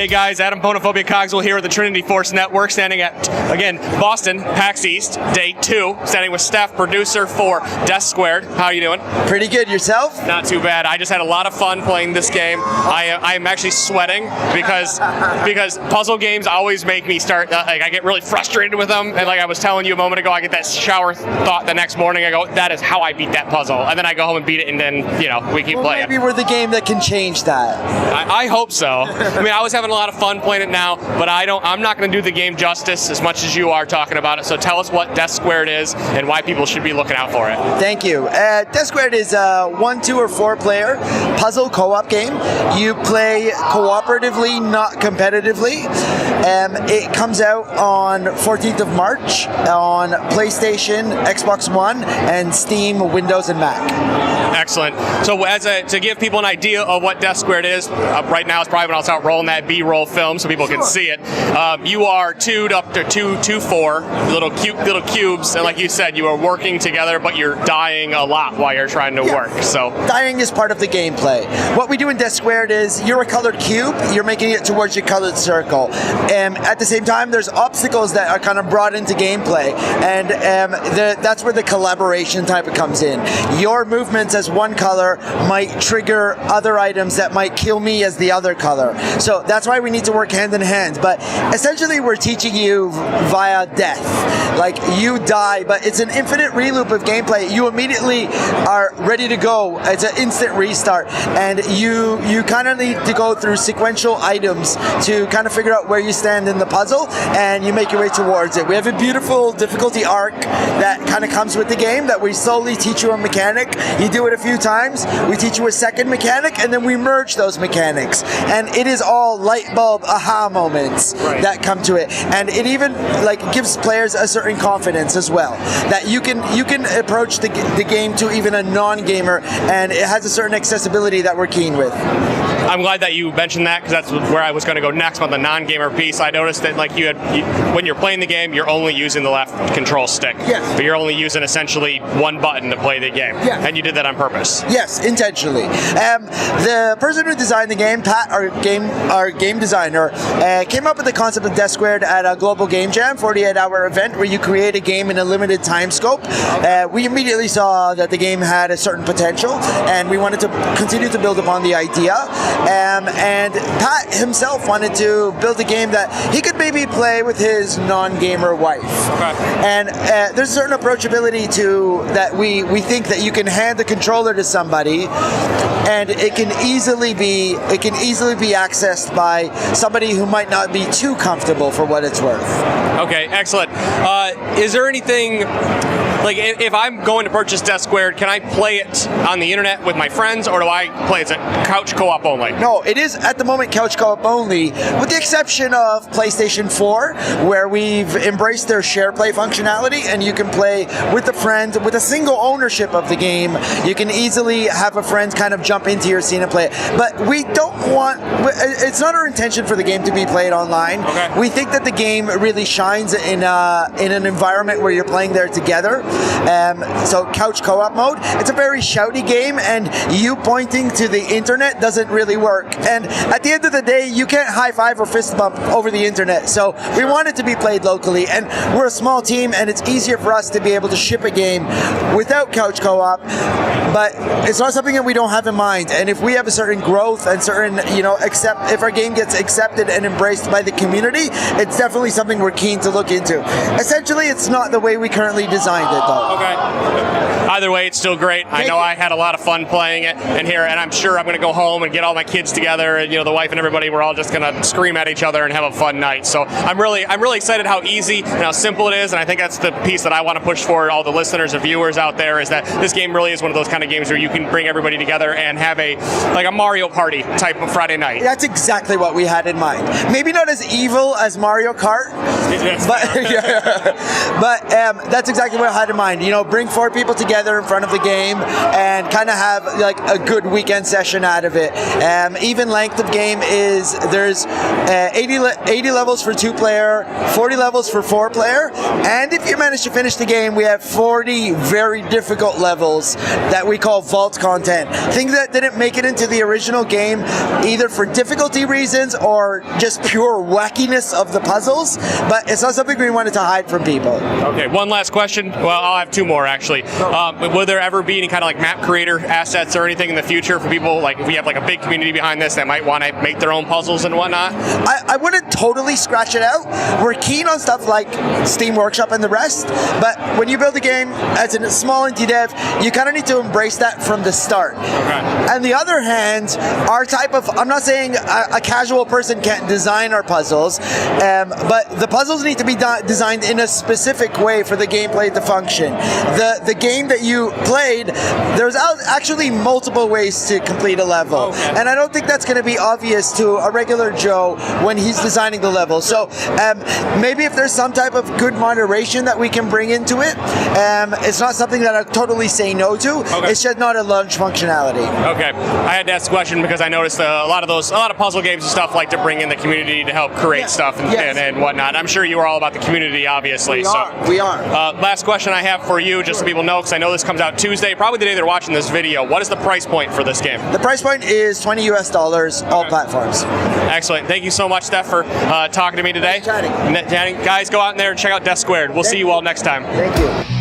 Hey guys, Adam Ponophobia Cogswell here with the Trinity Force Network, standing at, again, Boston, PAX East, day 2, standing with Steph, producer for Death Squared. How are you doing? Pretty good. Yourself? Not too bad. I just had a lot of fun playing this game. I am actually sweating because puzzle games always make me start, I get really frustrated with them, and like I was telling you a moment ago, I get that shower thought the next morning. I go, that is how I beat that puzzle, and then I go home and beat it, and then, we keep playing. Maybe we're the game that can change that. I hope so. I mean, I was having a lot of fun playing it now, but I'm not going to do the game justice as much as you are talking about it. So tell us what Death Squared is and why people should be looking out for it. Thank you. Death Squared is a 1, 2, or 4 player puzzle co-op game. You play cooperatively, not competitively. It comes out on 14th of March on PlayStation, Xbox One, and Steam, Windows, and Mac. Excellent. So to give people an idea of what Death Squared is, right now it's probably when I'll start rolling that B-roll film so people can see it. You are 2'd up to 2'4", little cubes, and like you said, you are working together, but you're dying a lot while you're trying to work. So dying is part of the gameplay. What we do in Death Squared is you're a colored cube, you're making it towards your colored circle. At the same time, there's obstacles that are kind of brought into gameplay, and that's where the collaboration type of comes in. Your movements as one color might trigger other items that might kill me as the other color. So that's why we need to work hand in hand. But essentially, we're teaching you via death. Like, you die, but it's an infinite reloop of gameplay. You immediately are ready to go. It's an instant restart, and you kind of need to go through sequential items to kind of figure out where you stand in the puzzle, and you make your way towards it. We have a beautiful difficulty arc that kind of comes with the game that we slowly teach you a mechanic. You do it a few times, we teach you a second mechanic, and then we merge those mechanics. And it is all light bulb aha moments that come to it. And it even gives players a certain confidence as well, that you can approach the game to even a non-gamer, and it has a certain accessibility that we're keen with. I'm glad that you mentioned that, because that's where I was going to go next on the non-gamer piece. I noticed that when you're playing the game, you're only using the left control stick. Yes. But you're only using essentially one button to play the game. Yeah. And you did that on purpose. Yes, intentionally. The person who designed the game, Pat, our game designer, came up with the concept of Death Squared at a global game jam, 48-hour event where you create a game in a limited time scope. We immediately saw that the game had a certain potential, and we wanted to continue to build upon the idea. And Pat himself wanted to build a game that he could maybe play with his non-gamer wife. Okay. And there's a certain approachability to that we think that you can hand the controller to somebody, and it can easily be accessed by somebody who might not be too comfortable for what it's worth. Okay, excellent. Is there anything, if I'm going to purchase Death Squared, can I play it on the internet with my friends, or do I play it as a couch co-op only? No, it is at the moment couch co-op only, with the exception of PlayStation 4, where we've embraced their share play functionality, and you can play with a friend with a single ownership of the game. You can easily have a friend kind of jump into your scene and play it. But we don't it's not our intention for the game to be played online. Okay. We think that the game really shines in an environment where you're playing there together. So couch co-op mode, it's a very shouty game, and you pointing to the internet doesn't really work. And at the end of the day, you can't high five or fist bump over the internet. So we want it to be played locally, and we're a small team, and it's easier for us to be able to ship a game without couch co-op. But it's not something that we don't have in mind. And if we have a certain growth and certain, if our game gets accepted and embraced by the community, it's definitely something we're keen to look into. Essentially, it's not the way we currently designed it, though. Okay. Either way, it's still great. I know I had a lot of fun playing it, and I'm sure I'm going to go home and get all my kids together, and the wife and everybody. We're all just going to scream at each other and have a fun night. So I'm really excited how easy and how simple it is, and I think that's the piece that I want to push for all the listeners and viewers out there, is that this game really is one of those kind of games where you can bring everybody together and have a Mario Party type of Friday night. That's exactly what we had in mind. Maybe not as evil as Mario Kart, but that's exactly what I had in mind. You know, bring 4 people together in front of the game and kind of have like a good weekend session out of it. Even length of game is there's 80 levels for 2-player, 40 levels for 4-player, and if you manage to finish the game, we have 40 very difficult levels that we call vault content. Things that didn't make it into the original game, either for difficulty reasons or just pure wackiness of the puzzles, but it's not something we wanted to hide from people. Okay, one last question. Well, I'll have 2 more actually. Will there ever be any kind of like map creator assets or anything in the future for people, like if we have like a big community behind this that might want to make their own puzzles and whatnot? I wouldn't totally scratch it out. We're keen on stuff like Steam Workshop and the rest, but when you build a game as a small indie dev, you kind of need to embrace that from the start. Okay. On the other hand, our type of, I'm not saying a casual person can't design our puzzles, but the puzzles need to be designed in a specific way for the gameplay to function. The game that you played, there's actually multiple ways to complete a level, okay. And I don't think that's going to be obvious to a regular Joe when he's designing the level. So maybe if there's some type of good moderation that we can bring into it, it's not something that I totally say no to. Okay. It's just not a launch functionality. Okay, I had to ask the question because I noticed a lot of puzzle games and stuff like to bring in the community to help create stuff and whatnot. I'm sure you are all about the community, obviously. We are. Last question I have for you, just so people know, because I know this comes out Tuesday, probably the day they're watching this video. What is the price point for this game? The price point is $20 US, all platforms. Excellent. Thank you so much, Steph, for talking to me today. Chatting. Guys, go out in there and check out Death Squared. We'll see you all next time. Thank you.